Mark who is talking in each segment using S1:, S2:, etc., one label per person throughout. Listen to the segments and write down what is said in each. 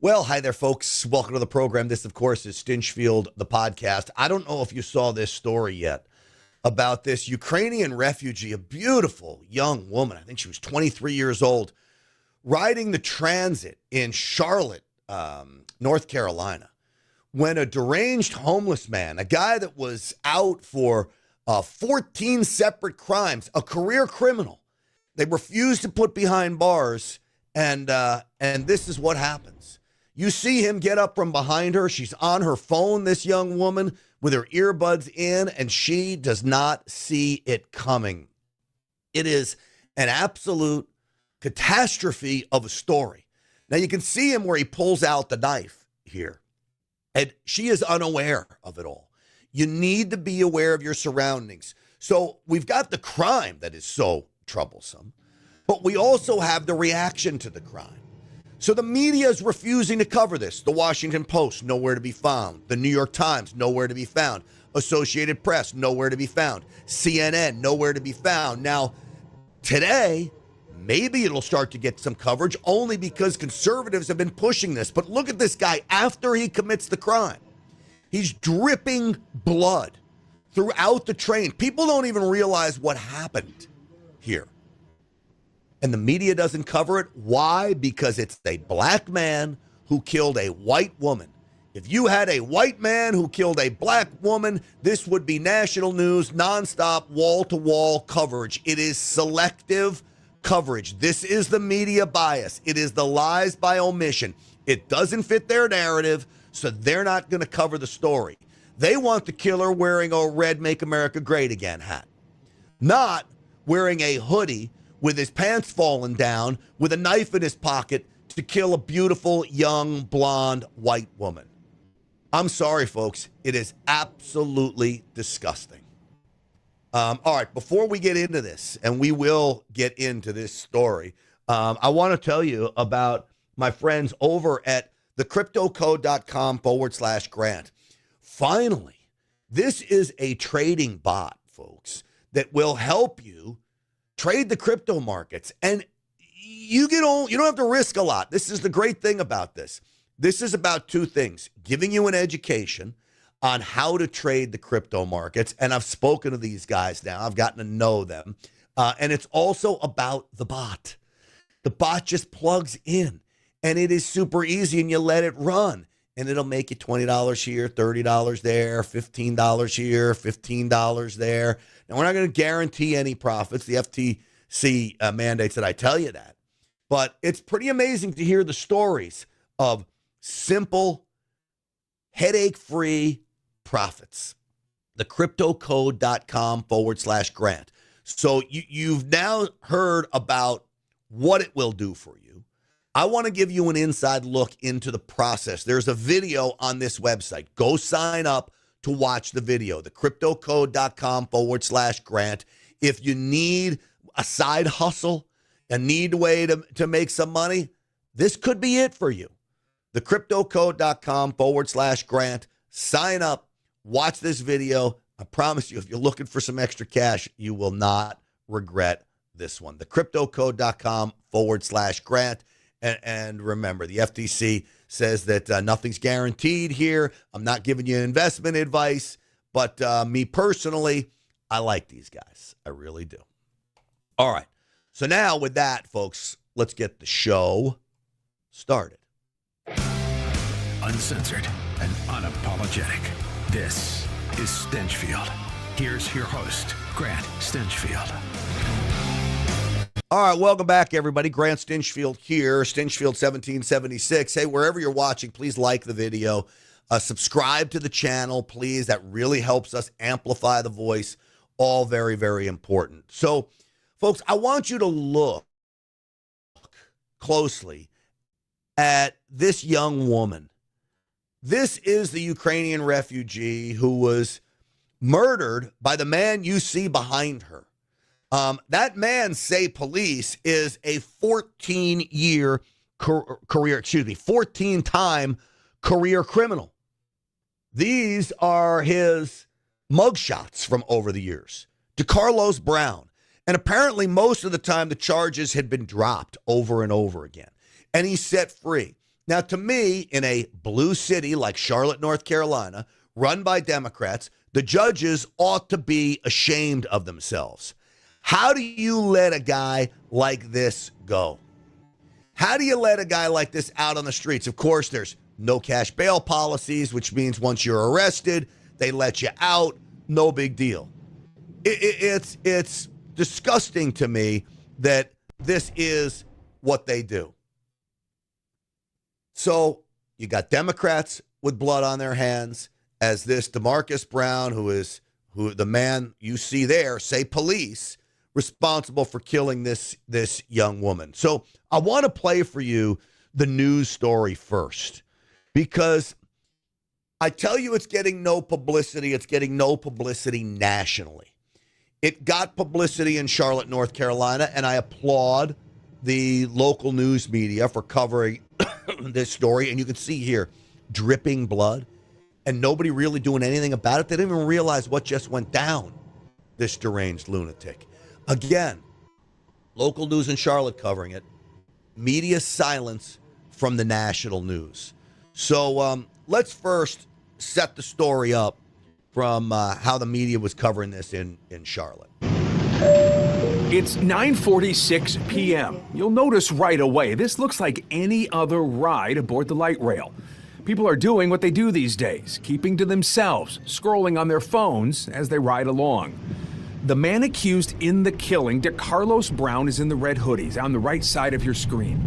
S1: Well, hi there, folks. Welcome to the program. This, of course, is Stinchfield, the podcast. I don't know if you saw this story yet about this Ukrainian refugee, a beautiful young woman. I think she was 23 years old, riding the transit in Charlotte, North Carolina, when a deranged homeless man, a guy that was out for 14 separate crimes, a career criminal, they refused to put behind bars, and this is what happens. You see him get up from behind her. She's on her phone, this young woman, with her earbuds in, and she does not see it coming. It is an absolute catastrophe of a story. Now, you can see him where he pulls out the knife here, and she is unaware of it all. You need to be aware of your surroundings. So we've got the crime that is so troublesome, but we also have the reaction to the crime. So the media is refusing to cover this. The Washington Post, nowhere to be found. The New York Times, nowhere to be found. Associated Press, nowhere to be found. CNN, nowhere to be found. Now, today, maybe it'll start to get some coverage only because conservatives have been pushing this. But look at this guy after he commits the crime. He's dripping blood throughout the train. People don't even realize what happened here. And the media doesn't cover it. Why? Because it's a black man who killed a white woman. If you had a white man who killed a black woman, this would be national news, nonstop, wall-to-wall coverage. It is selective coverage. This is the media bias. It is the lies by omission. It doesn't fit their narrative, so they're not going to cover the story. They want the killer wearing a red Make America Great Again hat, not wearing a hoodie with his pants falling down, with a knife in his pocket to kill a beautiful, young, blonde, white woman. I'm sorry, folks. It is absolutely disgusting. All right, before we get into this, and we will get into this story, I want to tell you about my friends over at thecryptocode.com/Grant. Finally, this is a trading bot, folks, that will help you trade the crypto markets, and you don't have to risk a lot. This is the great thing about this. This is about two things: giving you an education on how to trade the crypto markets, and I've spoken to these guys now. I've gotten to know them, and it's also about the bot. The bot just plugs in, and it is super easy, and you let it run, and it'll make you $20 here, $30 there, $15 here, $15 there. Now, we're not going to guarantee any profits. The FTC mandates that I tell you that. But it's pretty amazing to hear the stories of simple, headache-free profits. Thecryptocode.com/Grant. So you've now heard about what it will do for you. I want to give you an inside look into the process. There's a video on this website. Go sign up to watch the video, thecryptocode.com/Grant. If you need a side hustle, a need a way to make some money, this could be it for you. Thecryptocode.com/Grant. Sign up, watch this video. I promise you, if you're looking for some extra cash, you will not regret this one. Thecryptocode.com/Grant. And remember, the FTC says that nothing's guaranteed here. I'm not giving you investment advice, but me personally, I like these guys. I really do. All right. So now with that, folks, let's get the show started.
S2: Uncensored and unapologetic. This is Stinchfield. Here's your host, Grant Stinchfield.
S1: All right, welcome back, everybody. Grant Stinchfield here, Stinchfield 1776. Hey, wherever you're watching, please like the video. Subscribe to the channel, please. That really helps us amplify the voice. All very, very important. So, folks, I want you to look closely at this young woman. This is the Ukrainian refugee who was murdered by the man you see behind her. That man, say police, is a 14-year career, 14-time career criminal. These are his mugshots from over the years. DeCarlos Brown. And apparently most of the time the charges had been dropped over and over again. And he's set free. Now, to me, in a blue city like Charlotte, North Carolina, run by Democrats, the judges ought to be ashamed of themselves. How do you let a guy like this go? How do you let a guy like this out on the streets? Of course, there's no cash bail policies, which means once you're arrested, they let you out. No big deal. It's disgusting to me that this is what they do. So you got Democrats with blood on their hands, as this DeMarcus Brown, who the man you see there, say police, responsible for killing this young woman. So I want to play for you the news story first, because I tell you it's getting no publicity. It's getting no publicity nationally. It got publicity in Charlotte, North Carolina, and I applaud the local news media for covering this story. And you can see here, dripping blood, and nobody really doing anything about it. They didn't even realize what just went down, this deranged lunatic. Again, local news in Charlotte covering it. Media silence from the national news. So let's first set the story up from how the media was covering this in Charlotte.
S3: It's 9:46 p.m. You'll notice right away, this looks like any other ride aboard the light rail. People are doing what they do these days, keeping to themselves, scrolling on their phones as they ride along. The man accused in the killing, DeCarlos Brown, is in the red hoodies on the right side of your screen.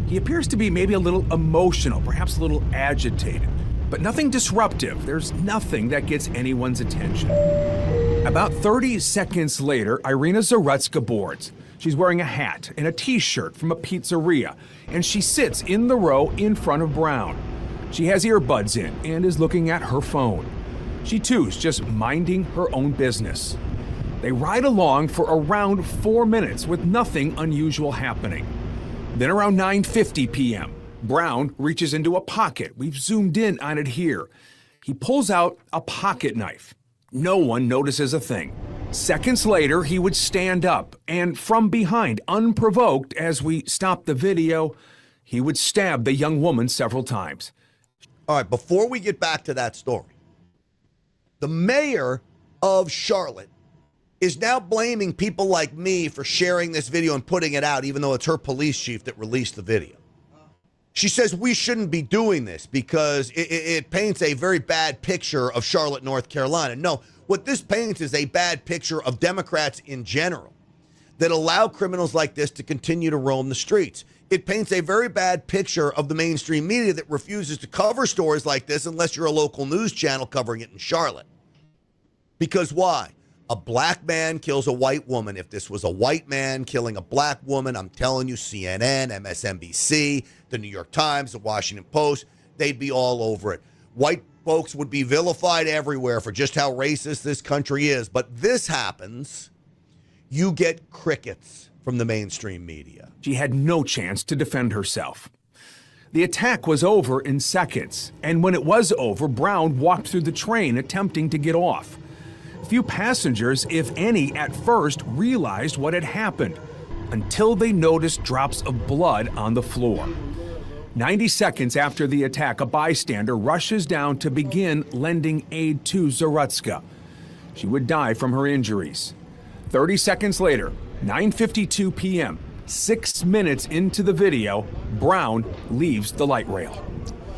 S3: He appears to be maybe a little emotional, perhaps a little agitated, but nothing disruptive. There's nothing that gets anyone's attention. About 30 seconds later, Irina Zarutska boards. She's wearing a hat and a t-shirt from a pizzeria, and she sits in the row in front of Brown. She has earbuds in and is looking at her phone. She too's just minding her own business. They ride along for around 4 minutes with nothing unusual happening. Then around 9:50 p.m., Brown reaches into a pocket. We've zoomed in on it here. He pulls out a pocket knife. No one notices a thing. Seconds later, he would stand up, and from behind, unprovoked, as we stop the video, he would stab the young woman several times.
S1: All right, before we get back to that story, the mayor of Charlotte is now blaming people like me for sharing this video and putting it out, even though it's her police chief that released the video. She says we shouldn't be doing this because it paints a very bad picture of Charlotte, North Carolina. No, what this paints is a bad picture of Democrats in general that allow criminals like this to continue to roam the streets. It paints a very bad picture of the mainstream media that refuses to cover stories like this unless you're a local news channel covering it in Charlotte. Because why? A black man kills a white woman. If this was a white man killing a black woman, I'm telling you, CNN, MSNBC, the New York Times, the Washington Post, they'd be all over it. White folks would be vilified everywhere for just how racist this country is. But this happens, you get crickets from the mainstream media.
S3: She had no chance to defend herself. The attack was over in seconds, and when it was over, Brown walked through the train attempting to get off. Few passengers, if any, at first realized what had happened until they noticed drops of blood on the floor. 90 seconds after the attack, a bystander rushes down to begin lending aid to Zarutska. She would die from her injuries. 30 seconds later, 9:52 p.m., 6 minutes into the video, Brown leaves the light rail.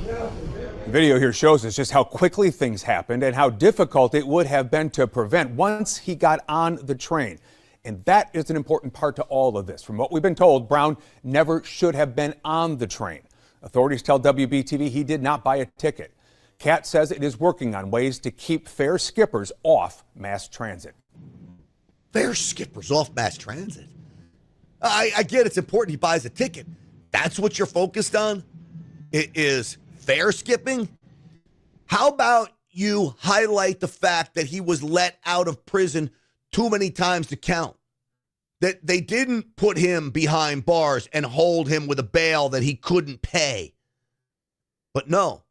S4: The video here shows us just how quickly things happened and how difficult it would have been to prevent once he got on the train. And that is an important part to all of this. From what we've been told, Brown never should have been on the train. Authorities tell WBTV he did not buy a ticket. CAT says it is working on ways to keep fare skippers off mass transit.
S1: Fare skippers off mass transit? I get it's important he buys a ticket. That's what you're focused on? It is fare skipping? How about you highlight the fact that he was let out of prison too many times to count? That they didn't put him behind bars and hold him with a bail that he couldn't pay. But no,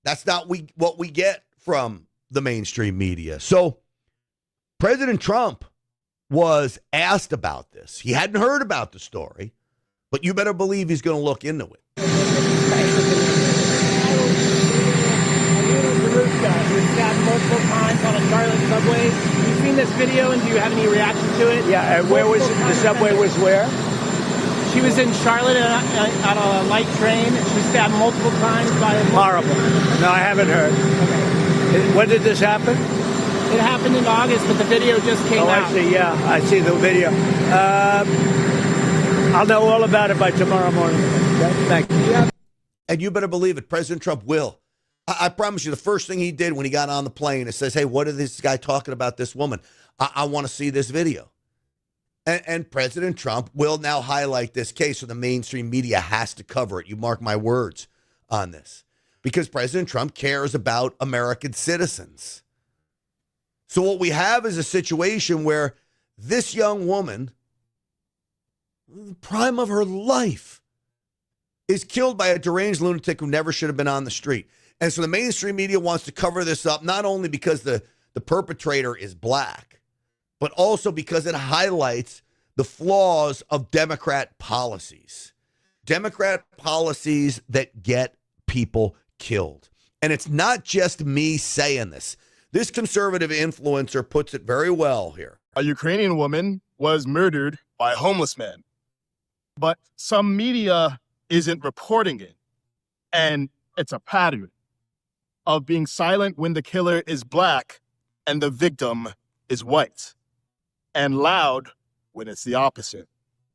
S1: that's not what we get from the mainstream media. So President Trump was asked about this. He hadn't heard about the story, but you better believe he's going to look into it.
S5: stolen. Do you have any reaction to it?
S6: Yeah, and where was the subway was where?
S5: She was in Charlotte on a light train. She was stabbed multiple times by a...
S6: Horrible. No, I haven't heard.
S5: Okay.
S6: When did this happen?
S5: It happened in August, but the video just came out.
S6: I see, yeah. I see the video. I'll know all about it by tomorrow morning. Thank you.
S1: And you better believe it, President Trump will. I promise you, the first thing he did when he got on the plane is says, hey, what is this guy talking about this woman? I want to see this video. And President Trump will now highlight this case, so the mainstream media has to cover it. You mark my words on this. Because President Trump cares about American citizens. So what we have is a situation where this young woman, the prime of her life, is killed by a deranged lunatic who never should have been on the street. And so the mainstream media wants to cover this up, not only because the perpetrator is black, but also because it highlights the flaws of Democrat policies. Democrat policies that get people killed. And it's not just me saying this. This conservative influencer puts it very well here.
S7: A Ukrainian woman was murdered by a homeless man, but some media isn't reporting it. And it's a pattern of being silent when the killer is black and the victim is white, and loud when it's the opposite.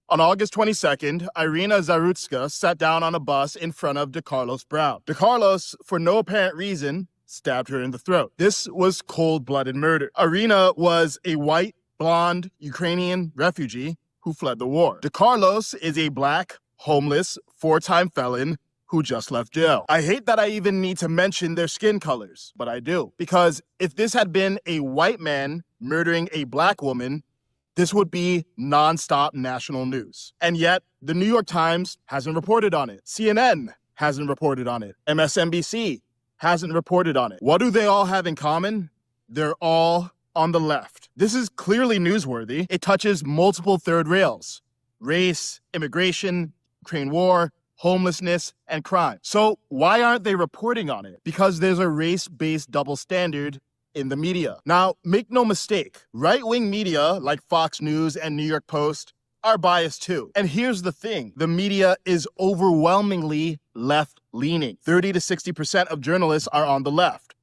S7: On August 22nd, Irina Zarutska sat down on a bus in front of DeCarlos Brown. DeCarlos, for no apparent reason, stabbed her in the throat. This was cold-blooded murder. Irina was a white, blonde, Ukrainian refugee who fled the war. DeCarlos is a black, homeless, four-time felon who just left jail. I hate that I even need to mention their skin colors, but I do. Because if this had been a white man murdering a black woman, this would be nonstop national news. And yet, the New York Times hasn't reported on it. CNN hasn't reported on it. MSNBC hasn't reported on it. What do they all have in common? They're all on the left. This is clearly newsworthy. It touches multiple third rails: race, immigration, Ukraine war, homelessness, and crime. So why aren't they reporting on it? Because there's a race-based double standard in the media. Now, make no mistake, right-wing media like Fox News and New York Post are biased too. And here's the thing, the media is overwhelmingly left-leaning. 30 to 60% of journalists are on the left.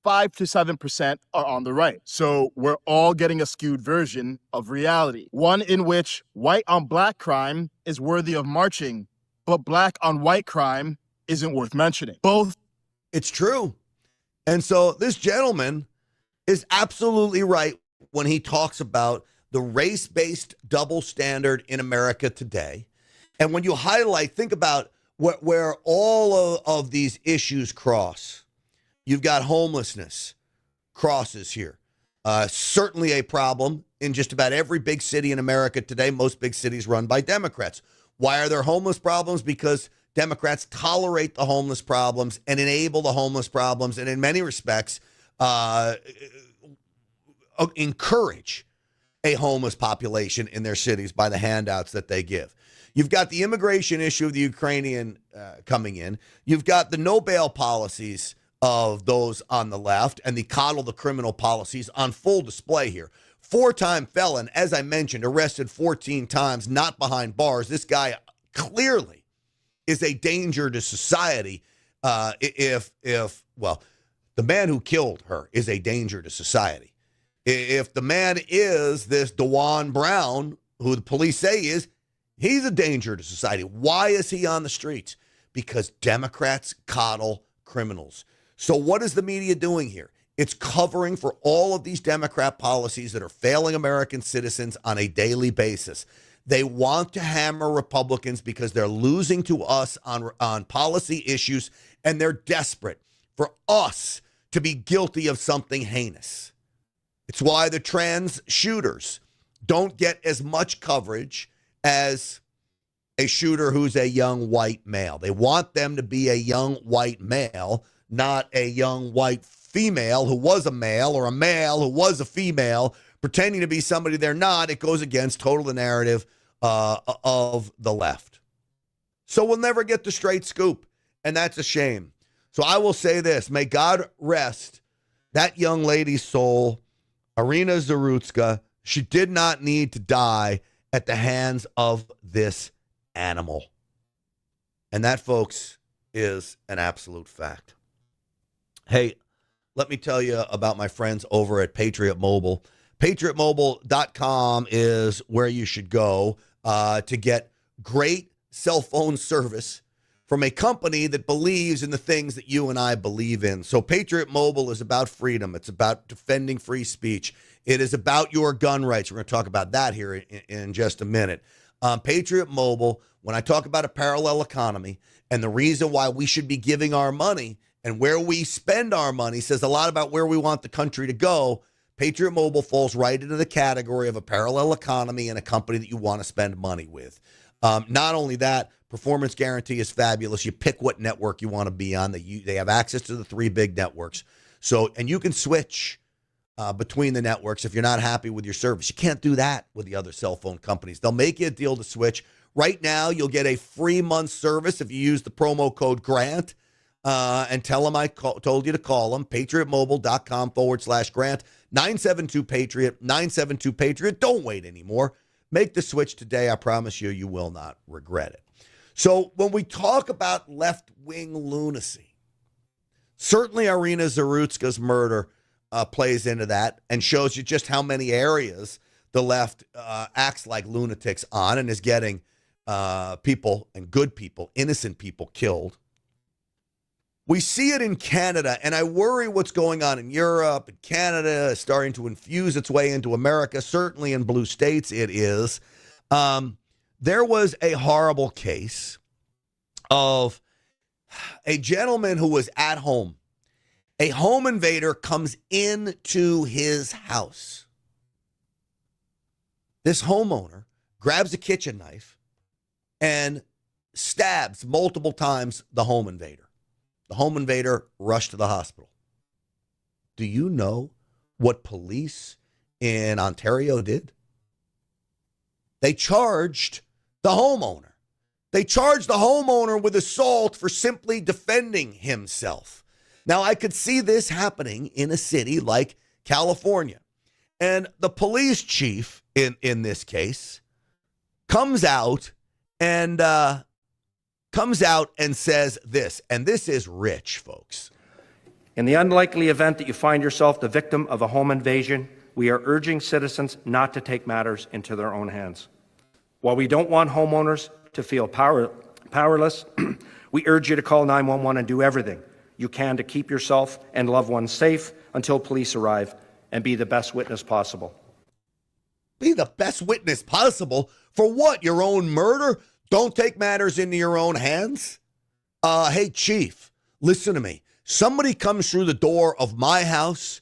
S7: 5 to 7% are on the right. So we're all getting a skewed version of reality. One in which white on black crime is worthy of marching, but black on white crime isn't worth mentioning. Both.
S1: It's true. And so this gentleman is absolutely right when he talks about the race-based double standard in America today. And when you highlight, think about where all of these issues cross. You've got homelessness crosses here. Certainly a problem in just about every big city in America today. Most big cities run by Democrats. Why are there homeless problems? Because Democrats tolerate the homeless problems and enable the homeless problems, and in many respects, encourage a homeless population in their cities by the handouts that they give. You've got the immigration issue of the Ukrainian coming in. You've got the no bail policies of those on the left and the coddle the criminal policies on full display here. 4-time felon, as I mentioned, arrested 14 times, not behind bars. This guy clearly is a danger to society. Well, the man who killed her is a danger to society. If the man is this DeJuan Brown, who the police say is, he's a danger to society. Why is he on the streets? Because Democrats coddle criminals. So what is the media doing here? It's covering for all of these Democrat policies that are failing American citizens on a daily basis. They want to hammer Republicans because they're losing to us on policy issues, and they're desperate for us to be guilty of something heinous. It's why the trans shooters don't get as much coverage as a shooter who's a young white male. They want them to be a young white male, not a young white female who was a male or a male who was a female, pretending to be somebody they're not. It goes against total the narrative of the left. So we'll never get the straight scoop, and that's a shame. So I will say this, may God rest that young lady's soul, Irina Zarutska. She did not need to die at the hands of this animal. And that, folks, is an absolute fact. Hey, let me tell you about my friends over at Patriot Mobile. PatriotMobile.com is where you should go to get great cell phone service from a company that believes in the things that you and I believe in. So Patriot Mobile is about freedom. It's about defending free speech. It is about your gun rights. We're going to talk about that here in just a minute. Patriot Mobile, when I talk about a parallel economy and the reason why we should be giving our money and where we spend our money says a lot about where we want the country to go. Patriot Mobile falls right into the category of a parallel economy and a company that you want to spend money with. Not only that, performance guarantee is fabulous. You pick what network you want to be on. They have access to the 3 big networks. So, and you can switch between the networks if you're not happy with your service. You can't do that with the other cell phone companies. They'll make you a deal to switch. Right now, you'll get a free month service if you use the promo code GRANT and tell them I told you to call them. PatriotMobile.com/Grant. 972-PATRIOT, 972-PATRIOT. Don't wait anymore. Make the switch today. I promise you, you will not regret it. So when we talk about left-wing lunacy, certainly Irina Zarutska's murder plays into that and shows you just how many areas the left acts like lunatics on and is getting people and good people, innocent people killed. We see it in Canada, and I worry what's going on in Europe and Canada is starting to infuse its way into America. Certainly in blue states it is. There was a horrible case of a gentleman who was at home. A home invader comes into his house. This homeowner grabs a kitchen knife and stabs multiple times the home invader. The home invader rushed to the hospital. Do you know what police in Ontario did? They charged the homeowner. They charged the homeowner with assault for simply defending himself. Now, I could see this happening in a city like California. And the police chief in this case comes out and says this, and this is rich, folks.
S8: In the unlikely event that you find yourself the victim of a home invasion, we are urging citizens not to take matters into their own hands. While we don't want homeowners to feel powerless, we urge you to call 911 and do everything you can to keep yourself and loved ones safe until police arrive, and be the best witness possible.
S1: Be the best witness possible for what? Your own murder? Don't take matters into your own hands? Hey, Chief, listen to me. Somebody comes through the door of my house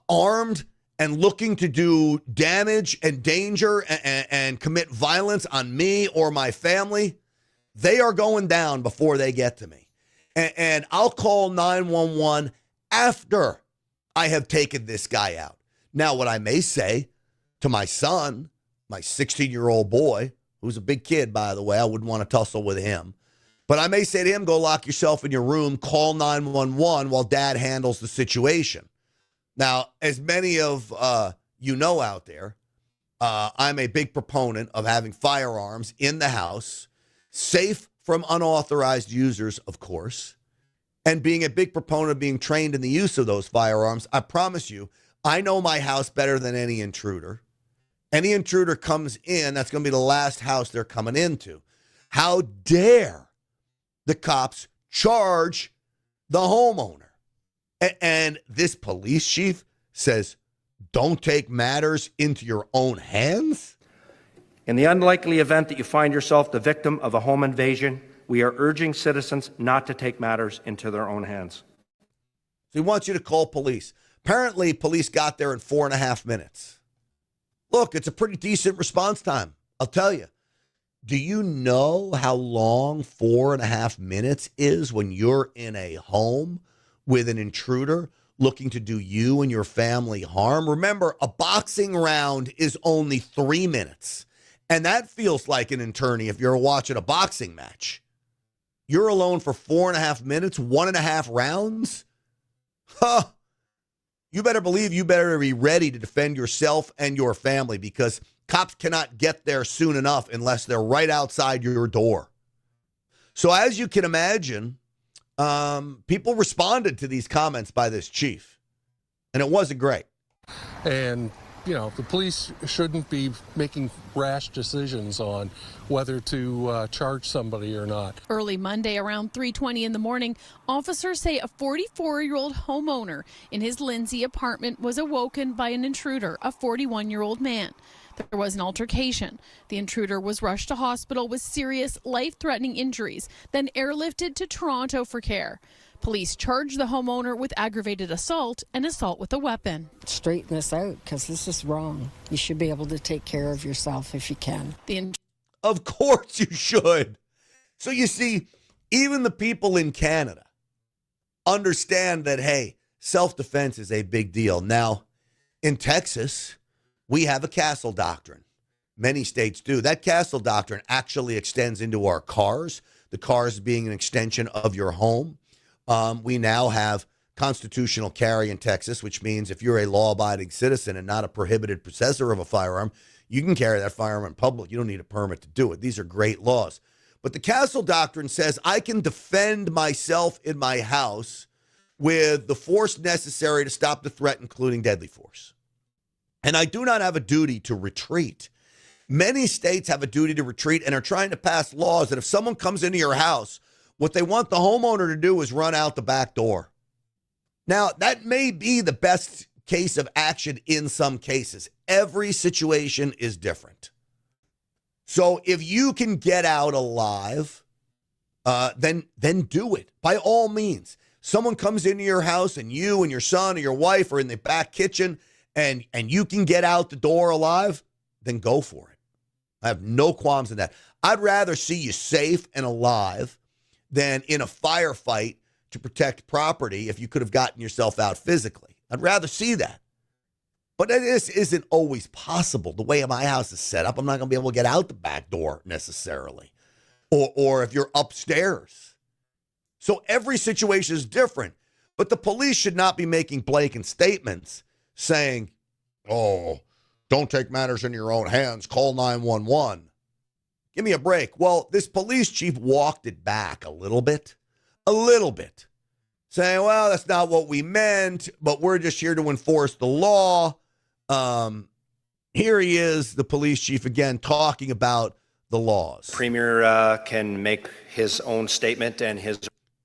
S1: armed and looking to do damage and danger and commit violence on me or my family. They are going down before they get to me. And I'll call 911 after I have taken this guy out. Now, what I may say to my son, my 16-year-old boy, who's a big kid, by the way, I wouldn't want to tussle with him. But I may say to him, go lock yourself in your room, call 911 while dad handles the situation. Now, as many of you know out there, I'm a big proponent of having firearms in the house, safe from unauthorized users, of course, and being a big proponent of being trained in the use of those firearms. I promise you, I know my house better than any intruder. Any intruder comes in, that's going to be the last house they're coming into. How dare the cops charge the homeowner? And this police chief says, don't take matters into your own hands?
S8: In the unlikely event that you find yourself the victim of a home invasion, we are urging citizens not to take matters into their own hands.
S1: So he wants you to call police. Apparently, police got there in 4.5 minutes. Look, it's a pretty decent response time, I'll tell you. Do you know how long 4.5 minutes is when you're in a home with an intruder looking to do you and your family harm? Remember, a boxing round is only 3 minutes. And that feels like an attorney if you're watching a boxing match. You're alone for 4.5 minutes, 1.5 rounds? Huh. you better believe you better be ready to defend yourself and your family, because cops cannot get there soon enough unless they're right outside your door. So as you can imagine, people responded to these comments by this chief, and it wasn't great.
S9: And, you know, the police shouldn't be making rash decisions on whether to charge somebody or not.
S10: Early Monday around 3:20 in the morning, officers say a 44-year-old homeowner in his Lindsay apartment was awoken by an intruder, a 41-year-old man. There was an altercation. The intruder was rushed to hospital with serious life-threatening injuries, then airlifted to Toronto for care. Police charged the homeowner with aggravated assault and assault with a weapon.
S11: Straighten this out, because this is wrong. You should be able to take care of yourself if you can.
S1: Of course you should. So you see, even the people in Canada understand that, hey, self-defense is a big deal. Now, in Texas, we have a castle doctrine. Many states do. That castle doctrine actually extends into our cars, the cars being an extension of your home. We now have constitutional carry in Texas, which means if you're a law-abiding citizen and not a prohibited possessor of a firearm, you can carry that firearm in public. You don't need a permit to do it. These are great laws. But the castle doctrine says I can defend myself in my house with the force necessary to stop the threat, including deadly force. And I do not have a duty to retreat. Many states have a duty to retreat and are trying to pass laws that if someone comes into your house, what they want the homeowner to do is run out the back door. Now, that may be the best case of action in some cases. Every situation is different. So if you can get out alive, then do it. By all means. Someone comes into your house and you and your son or your wife are in the back kitchen and you can get out the door alive, then go for it. I have no qualms in that. I'd rather see you safe and alive than in a firefight to protect property if you could have gotten yourself out physically. I'd rather see that. But this isn't always possible. The way my house is set up, I'm not going to be able to get out the back door necessarily. Or if you're upstairs. So every situation is different. But the police should not be making blatant statements saying, oh, don't take matters in your own hands, call 911. Give me a break. Well, this police chief walked it back a little bit, saying, well, that's not what we meant, but we're just here to enforce the law. Here he is, the police chief, again, talking about the laws.
S8: Premier can make his own statement and his...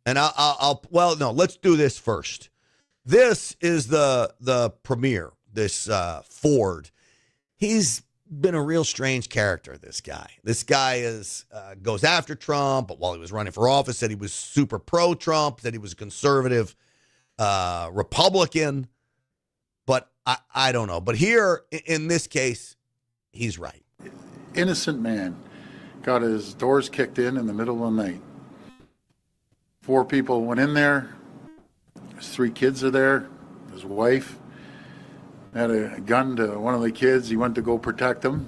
S1: And let's do this first. This is the premier, this Ford. He's been a real strange character, this guy. This guy goes after Trump, but while he was running for office, said he was super pro-Trump, said he was a conservative Republican. But I don't know. But here, in this case, he's right.
S12: Innocent man got his doors kicked in the middle of the night. 4 people went in there. His 3 kids are there. His wife had a gun to one of the kids. He went to go protect them.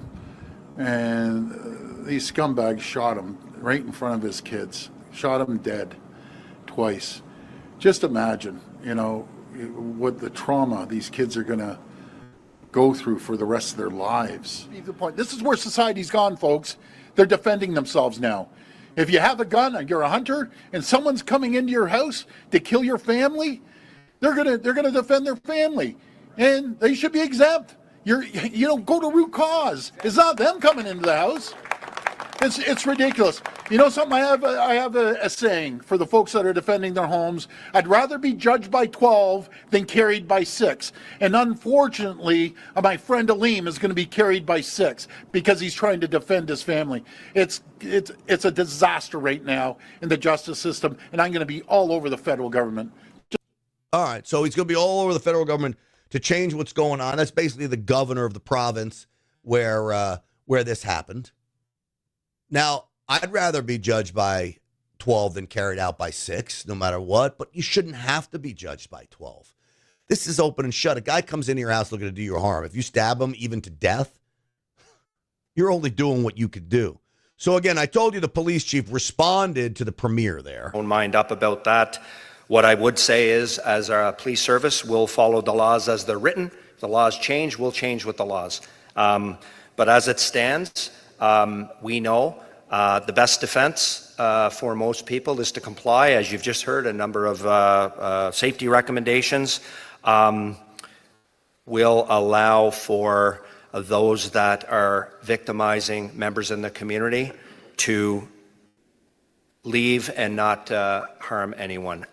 S12: And these scumbags shot him right in front of his kids. Shot him dead twice. Just imagine, what the trauma these kids are going to go through for the rest of their lives. This is where society's gone, folks. They're defending themselves now. If you have a gun and you're a hunter and someone's coming into your house to kill your family, they're gonna defend their family, and they should be exempt. Go to root cause. It's not them coming into the house. It's ridiculous. You know something? I have a saying for the folks that are defending their homes. I'd rather be judged by 12 than carried by 6. And unfortunately, my friend Aleem is going to be carried by 6 because he's trying to defend his family. It's a disaster right now in the justice system, and I'm going to be all over the federal government.
S1: All right, so he's going to be all over the federal government to change what's going on. That's basically the governor of the province where this happened. Now, I'd rather be judged by 12 than carried out by 6, no matter what, but you shouldn't have to be judged by 12. This is open and shut. A guy comes into your house looking to do you harm. If you stab him, even to death, you're only doing what you could do. So again, I told you the police chief responded to the premier there.
S8: Own mind up about that. What I would say is, as a police service, we'll follow the laws as they're written. If the laws change, we'll change with the laws. But as it stands, we know the best defense for most people is to comply. As you've just heard, a number of safety recommendations will allow for those that are victimizing members in the community to leave and not harm anyone.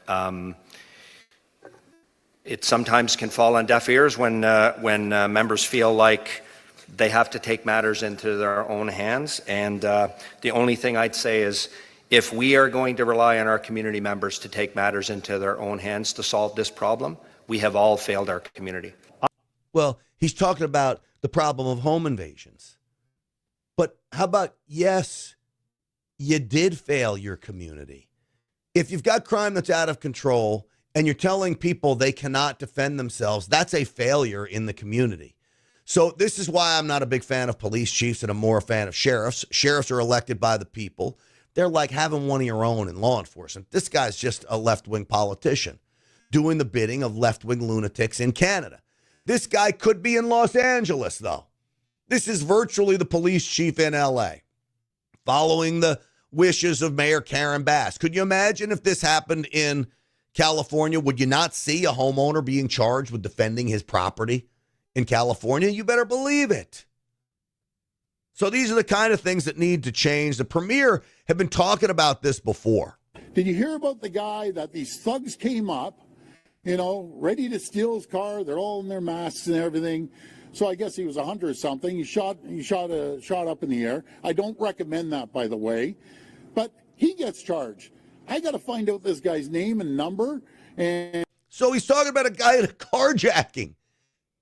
S8: It sometimes can fall on deaf ears when members feel like they have to take matters into their own hands. And the only thing I'd say is, if we are going to rely on our community members to take matters into their own hands to solve this problem, we have all failed our community.
S1: Well, he's talking about the problem of home invasions. But how about, yes, you did fail your community. If you've got crime that's out of control and you're telling people they cannot defend themselves, that's a failure in the community. So this is why I'm not a big fan of police chiefs and I'm more a fan of sheriffs. Sheriffs are elected by the people. They're like having one of your own in law enforcement. This guy's just a left-wing politician doing the bidding of left-wing lunatics in Canada. This guy could be in Los Angeles, though. This is virtually the police chief in L.A., following the wishes of Mayor Karen Bass. Could you imagine if this happened in California? Would you not see a homeowner being charged with defending his property in California? You better believe it. So these are the kind of things that need to change. The premier have been talking about this before.
S12: Did you hear about the guy that these thugs came up, ready to steal his car? They're all in their masks and everything. So I guess he was a hunter or something. He shot up in the air. I don't recommend that, by the way. But he gets charged. I got to find out this guy's name and number. And
S1: so he's talking about a guy in a carjacking.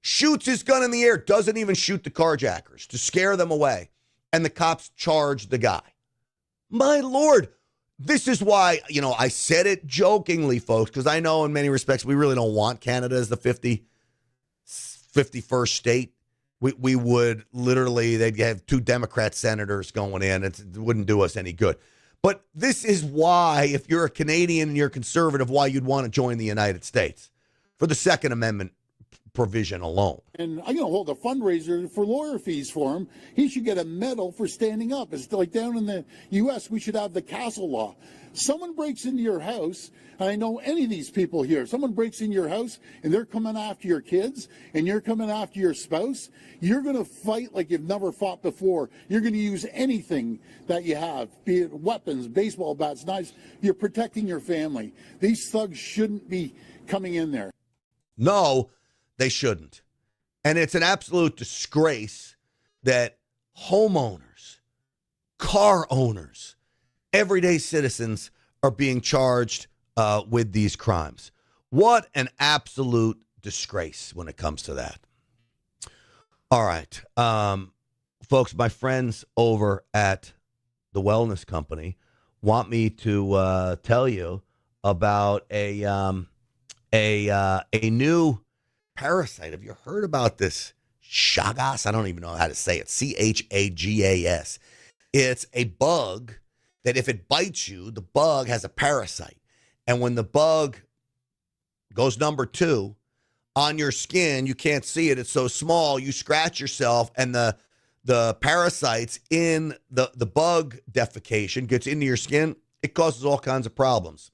S1: Shoots his gun in the air, doesn't even shoot the carjackers to scare them away. And the cops charge the guy. My Lord, this is why, I said it jokingly, folks, because I know in many respects we really don't want Canada as the 51st state. We would literally, they'd have 2 Democrat senators going in. It wouldn't do us any good. But this is why, if you're a Canadian and you're conservative, why you'd want to join the United States for the Second Amendment provision alone.
S12: And I'm going to hold a fundraiser for lawyer fees for him. He should get a medal for standing up. It's like down in the U.S., we should have the castle law. Someone breaks into your house, and I know any of these people here, someone breaks into your house and they're coming after your kids and you're coming after your spouse, you're going to fight like you've never fought before. You're going to use anything that you have, be it weapons, baseball bats, knives. You're protecting your family. These thugs shouldn't be coming in there.
S1: No, they shouldn't. And it's an absolute disgrace that homeowners, car owners, everyday citizens are being charged with these crimes. What an absolute disgrace when it comes to that. All right. Folks, my friends over at the Wellness Company want me to tell you about a new parasite. Have you heard about this Chagas? I don't even know how to say it. Chagas. It's a bug that if it bites you, the bug has a parasite. And when the bug goes number 2 on your skin, you can't see it. It's so small, you scratch yourself, and the parasites in the bug defecation gets into your skin. It causes all kinds of problems.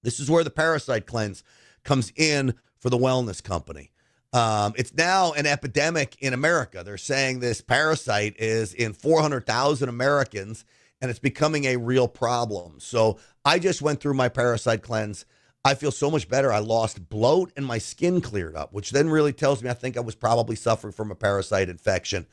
S1: This is where the parasite cleanse comes in for the Wellness Company. It's now an epidemic in America. They're saying this parasite is in 400,000 Americans, and it's becoming a real problem. So I just went through my parasite cleanse. I feel so much better. I lost bloat and my skin cleared up, which then really tells me I think I was probably suffering from a parasite infection.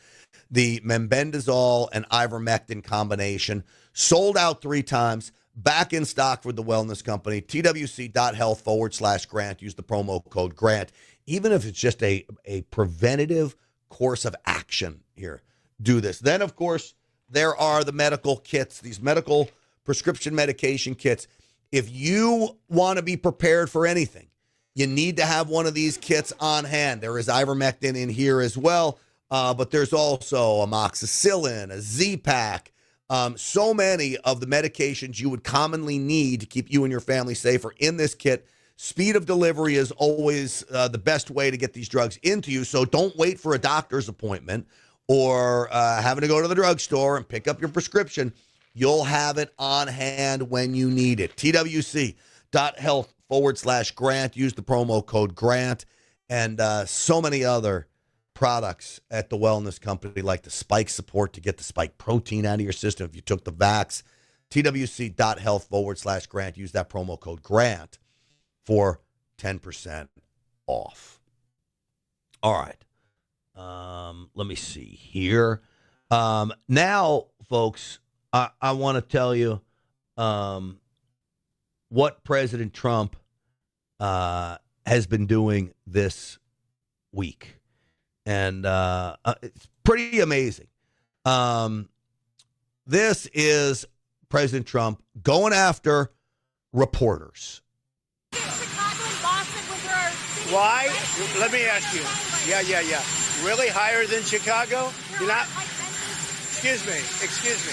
S1: The mebendazole and ivermectin combination sold out 3 times. Back in stock for the Wellness Company, twc.health/Grant. Use the promo code GRANT. Even if it's just a preventative course of action here, do this. Then, of course, there are the medical kits, these medical prescription medication kits. If you want to be prepared for anything, you need to have one of these kits on hand. There is ivermectin in here as well, but there's also amoxicillin, a Z-Pack, So many of the medications you would commonly need to keep you and your family safe are in this kit. Speed of delivery is always the best way to get these drugs into you. So don't wait for a doctor's appointment or having to go to the drugstore and pick up your prescription. You'll have it on hand when you need it. twc.health/grant. Use the promo code GRANT. And so many other products at the wellness company, like the spike support to get the spike protein out of your system if you took the vax. twc.health/grant. Use that promo code GRANT for 10% off. All right. Let me see here. Now, folks, I want to tell you what President Trump has been doing this week. And it's pretty amazing. This is President Trump going after reporters.
S13: Why? Let me ask you. Yeah. Really higher than Chicago? You're not. Excuse me.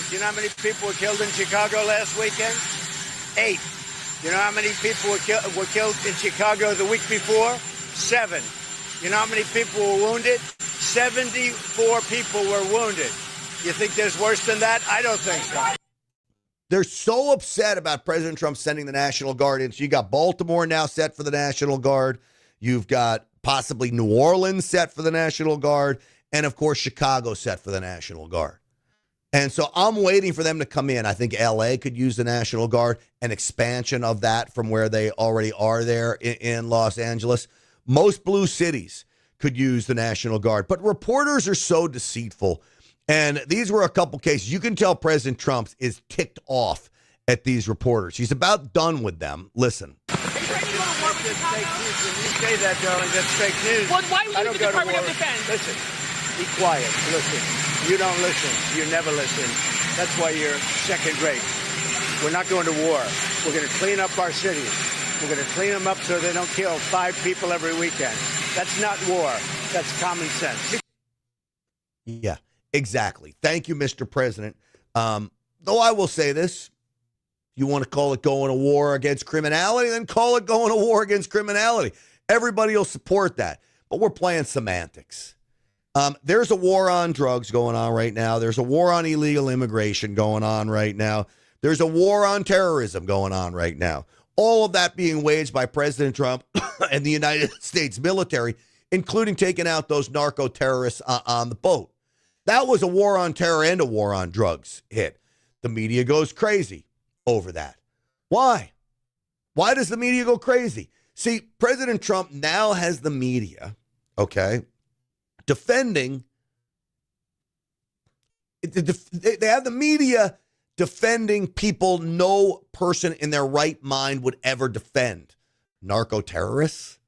S13: Do you know how many people were killed in Chicago last weekend? 8. You know how many people were killed in Chicago the week before? 7. You know how many people were wounded? 74 people were wounded. You think there's worse than that? I don't think so.
S1: They're so upset about President Trump sending the National Guard in. So you got Baltimore now set for the National Guard. You've got possibly New Orleans set for the National Guard. And, of course, Chicago set for the National Guard. And so I'm waiting for them to come in. I think L.A. could use the National Guard, an expansion of that from where they already are there in Los Angeles. Most blue cities could use the National Guard. But reporters are so deceitful. And these were a couple cases. You can tell President Trump is ticked off at these reporters. He's about done with them. Listen.
S13: That's fake news. When you say that, darling, that's fake news.
S5: Well, why would you the Department of Defense?
S13: Listen, be quiet. Listen. You don't listen. You never listen. That's why you're second rate. We're not going to war. We're going to clean up our cities. We're going to clean them up so they don't kill 5 people every weekend. That's not war. That's common sense.
S1: Yeah, exactly. Thank you, Mr. President. Though I will say this, you want to call it going to war against criminality, then call it going to war against criminality. Everybody will support that. But we're playing semantics. There's a war on drugs going on right now. There's a war on illegal immigration going on right now. There's a war on terrorism going on right now. All of that being waged by President Trump and the United States military, including taking out those narco-terrorists on the boat. That was a war on terror and a war on drugs hit. The media goes crazy over that. Why? Why does the media go crazy? See, President Trump now has the media, okay, defending. They have the media defending people no person in their right mind would ever defend. Narco-terrorists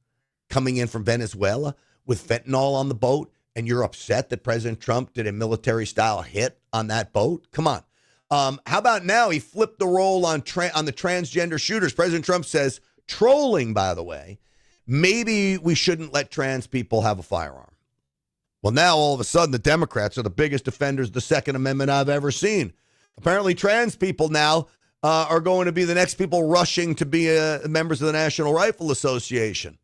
S1: coming in from Venezuela with fentanyl on the boat, and you're upset that President Trump did a military-style hit on that boat? Come on. How about now he flipped the role on the transgender shooters? President Trump says, trolling, by the way, maybe we shouldn't let trans people have a firearm. Well, now all of a sudden the Democrats are the biggest defenders of the Second Amendment I've ever seen. Apparently trans people now are going to be the next people rushing to be members of the National Rifle Association.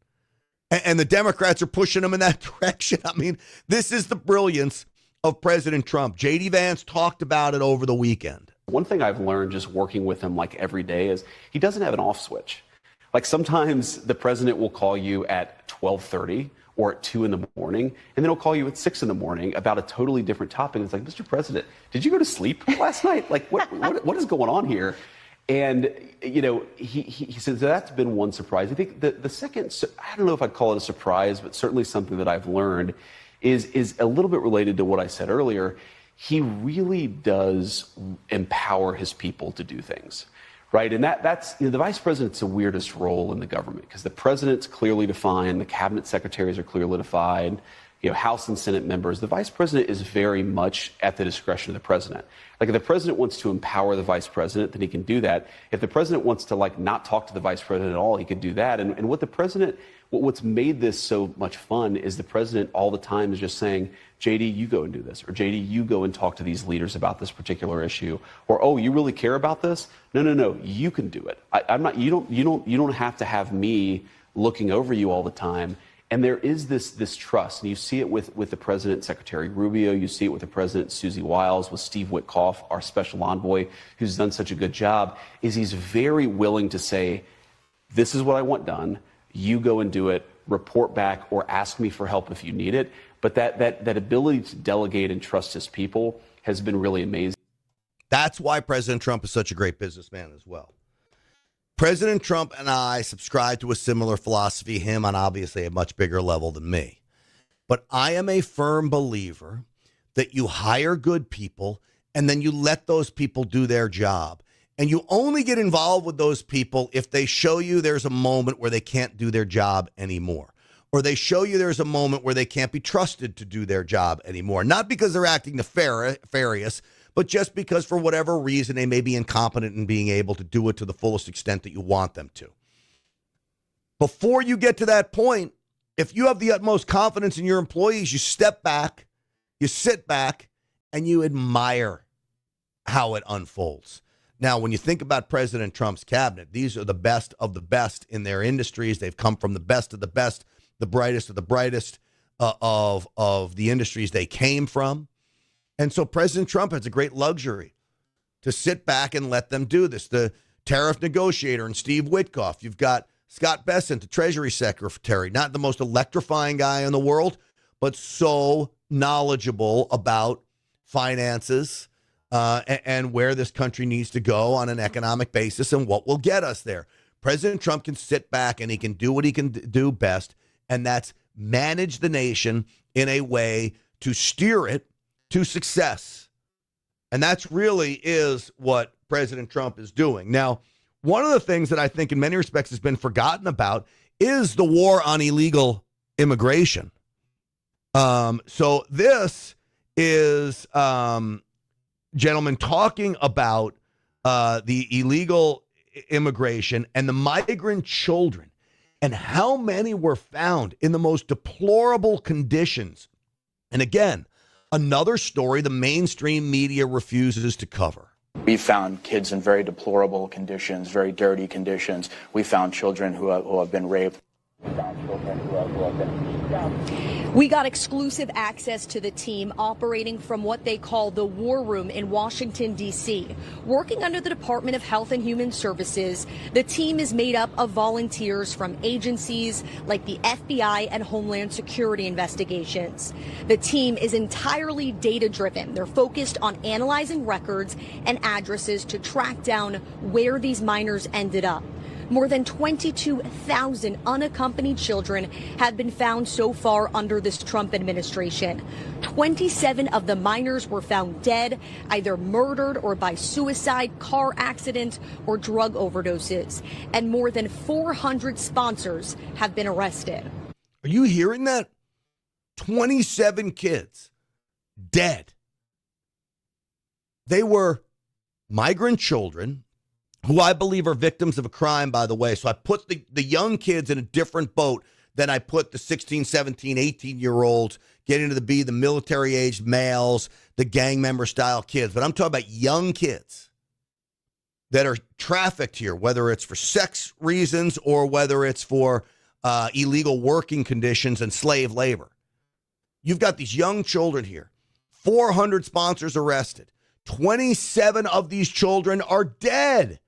S1: And the Democrats are pushing them in that direction. I mean, this is the brilliance of President Trump. J.D. Vance talked about it over the weekend.
S14: One thing I've learned just working with him like every day is he doesn't have an off switch. Like sometimes the president will call you at 12:30 or at 2 in the morning, and then he'll call you at 6 in the morning about a totally different topic. It's like, Mr. President, did you go to sleep last night? Like, what is going on here? And, you know, he says that's been one surprise. I think the second, I don't know if I'd call it a surprise, but certainly something that I've learned is a little bit related to what I said earlier. He really does empower his people to do things, right? And that's the vice president's the weirdest role in the government because the president's clearly defined, the cabinet secretaries are clearly defined, House and Senate members, the vice president is very much at the discretion of the president. Like, if the president wants to empower the vice president, then he can do that. If the president wants to, not talk to the vice president at all, he could do that. And what's made this so much fun is the president all the time is just saying, JD, you go and do this, or JD, you go and talk to these leaders about this particular issue, or, oh, you really care about this? No, you can do it. You don't have to have me looking over you all the time. And there is this trust, and you see it with the president, Secretary Rubio. You see it with the president, Susie Wiles, with Steve Witkoff, our special envoy, who's done such a good job. Is he's very willing to say, "This is what I want done. You go and do it. Report back, or ask me for help if you need it." But that ability to delegate and trust his people has been really amazing.
S1: That's why President Trump is such a great businessman as well. President Trump and I subscribe to a similar philosophy, him on obviously a much bigger level than me. But I am a firm believer that you hire good people and then you let those people do their job. And you only get involved with those people if they show you there's a moment where they can't do their job anymore. Or they show you there's a moment where they can't be trusted to do their job anymore. Not because they're acting nefarious, but just because for whatever reason they may be incompetent in being able to do it to the fullest extent that you want them to. Before you get to that point, if you have the utmost confidence in your employees, you step back, you sit back, and you admire how it unfolds. Now, when you think about President Trump's cabinet, these are the best of the best in their industries. They've come from the best of the best, the brightest of the brightest of the industries they came from. And so President Trump has a great luxury to sit back and let them do this. The tariff negotiator and Steve Witkoff. You've got Scott Bessent, the Treasury Secretary, not the most electrifying guy in the world, but so knowledgeable about finances and where this country needs to go on an economic basis and what will get us there. President Trump can sit back and he can do what he can do best, and that's manage the nation in a way to steer it to success. And that's really is what President Trump is doing. Now, one of the things that I think in many respects has been forgotten about is the war on illegal immigration. So this is gentlemen talking about the illegal immigration and the migrant children and how many were found in the most deplorable conditions. And again, another story the mainstream media refuses to cover.
S15: We found kids in very deplorable conditions, very dirty conditions. We found children who have been raped.
S16: We got exclusive access to the team operating from what they call the War Room in Washington, D.C. Working under the Department of Health and Human Services, the team is made up of volunteers from agencies like the FBI and Homeland Security investigations. The team is entirely data-driven. They're focused on analyzing records and addresses to track down where these minors ended up. More than 22,000 unaccompanied children have been found so far under this Trump administration. 27 of the minors were found dead, either murdered or by suicide, car accident, or drug overdoses. And more than 400 sponsors have been arrested.
S1: Are you hearing that? 27 kids dead. They were migrant children who I believe are victims of a crime, by the way. So I put the young kids in a different boat than I put the 16, 17, 18-year-olds getting to be the military-aged males, the gang member-style kids. But I'm talking about young kids that are trafficked here, whether it's for sex reasons or whether it's for illegal working conditions and slave labor. You've got these young children here. 400 sponsors arrested. 27 of these children are dead.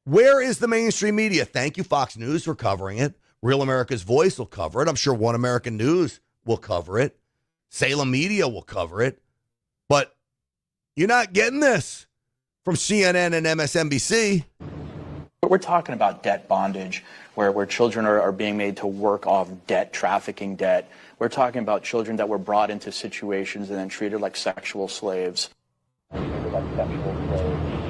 S1: Where is the mainstream media? Thank you, Fox News, for covering it. Real America's Voice will cover it. I'm sure One American News will cover it. Salem Media will cover it. But you're not getting this from CNN and MSNBC.
S15: But we're talking about debt bondage, where children are being made to work off debt, trafficking debt. We're talking about children that were brought into situations and then treated like sexual slaves.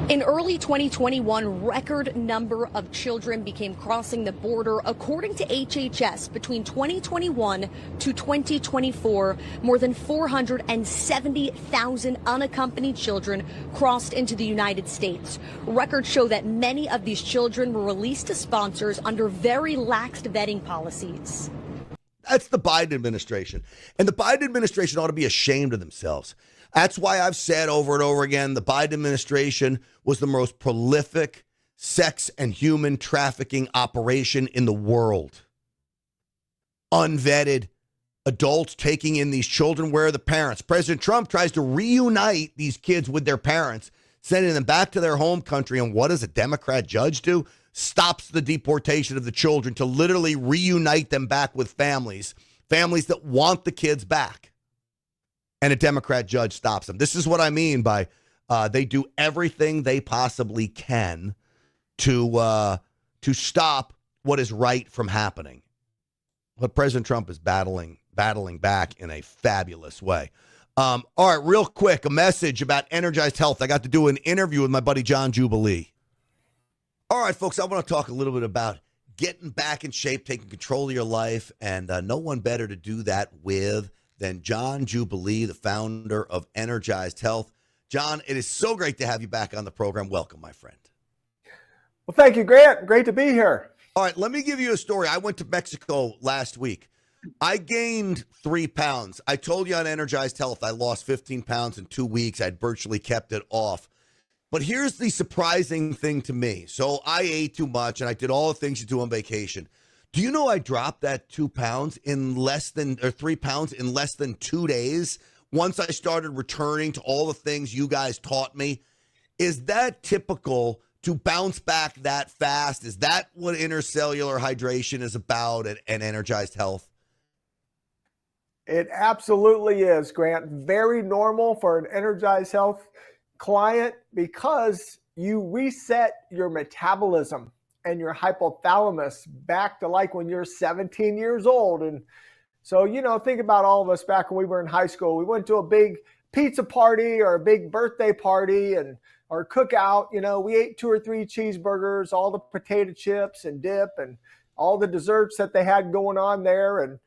S16: In early 2021, record number of children began crossing the border. According to HHS, between 2021 to 2024, more than 470,000 unaccompanied children crossed into the United States. Records show that many of these children were released to sponsors under very lax vetting policies.
S1: That's the Biden administration. And the Biden administration ought to be ashamed of themselves. That's why I've said over and over again, the Biden administration was the most prolific sex and human trafficking operation in the world. Unvetted adults taking in these children. Where are the parents? President Trump tries to reunite these kids with their parents, sending them back to their home country. And what does a Democrat judge do? Stops the deportation of the children to literally reunite them back with families that want the kids back. And a Democrat judge stops them. This is what I mean by they do everything they possibly can to stop what is right from happening. But President Trump is battling back in a fabulous way. All right, real quick, a message about Energized Health. I got to do an interview with my buddy John Jubilee. All right, folks, I want to talk a little bit about getting back in shape, taking control of your life, and no one better to do that with than John Jubilee, the founder of Energized Health. John, it is so great to have you back on the program. Welcome, my friend.
S17: Well, thank you, Grant. Great to be here.
S1: All right, let me give you a story. I went to Mexico last week. I gained 3 pounds. I told you on Energized Health I lost 15 pounds in 2 weeks. I'd virtually kept it off. But here's the surprising thing to me. So I ate too much, and I did all the things you do on vacation. Do you know I dropped that 2 pounds in 3 pounds in less than 2 days once I started returning to all the things you guys taught me? Is that typical to bounce back that fast? Is that what intercellular hydration is about at Energized Health?
S17: It absolutely is, Grant. Very normal for an Energized Health client because you reset your metabolism and your hypothalamus back to like when you're 17 years old. And so, think about all of us back when we were in high school. We went to a big pizza party or a big birthday party or cookout. We ate 2 or 3 cheeseburgers, all the potato chips and dip and all the desserts that they had going on there.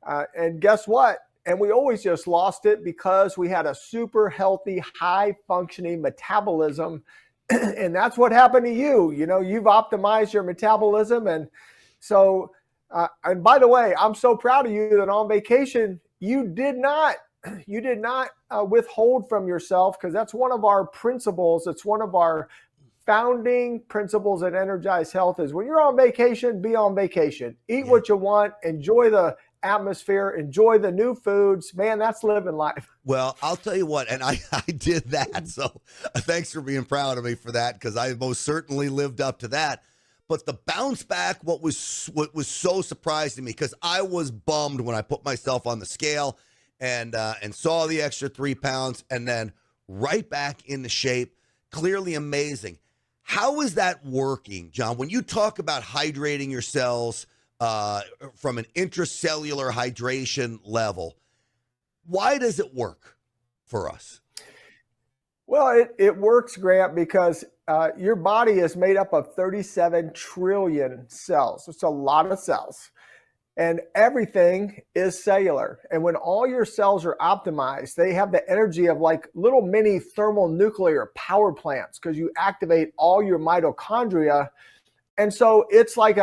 S17: And guess what? And we always just lost it because we had a super healthy, high functioning metabolism. And that's what happened to you. You've optimized your metabolism. And so, and by the way, I'm so proud of you that on vacation, you did not withhold from yourself, because that's one of our principles. It's one of our founding principles at Energized Health is when you're on vacation, be on vacation. Eat what you want, enjoy the atmosphere, enjoy the new foods. Man, that's living life.
S1: Well, I'll tell you what, and I did that. So thanks for being proud of me for that, because I most certainly lived up to that. But the bounce back, what was so surprising to me, because I was bummed when I put myself on the scale and saw the extra 3 pounds, and then right back into shape. Clearly amazing. How is that working, John? When you talk about hydrating your cells from an intracellular hydration level, why does it work for us?
S17: Well, it works, Grant, because your body is made up of 37 trillion cells. It's a lot of cells. And everything is cellular. And when all your cells are optimized, they have the energy of like little mini thermonuclear power plants, because you activate all your mitochondria. And so it's like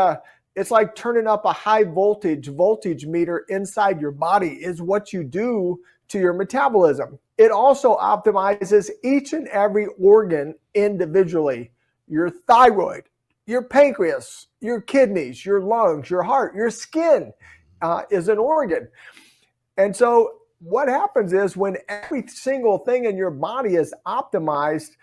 S17: turning up a high voltage meter inside your body is what you do to your metabolism. It also optimizes each and every organ individually. Your thyroid, your pancreas, your kidneys, your lungs, your heart, your skin is an organ. And so what happens is when every single thing in your body is optimized,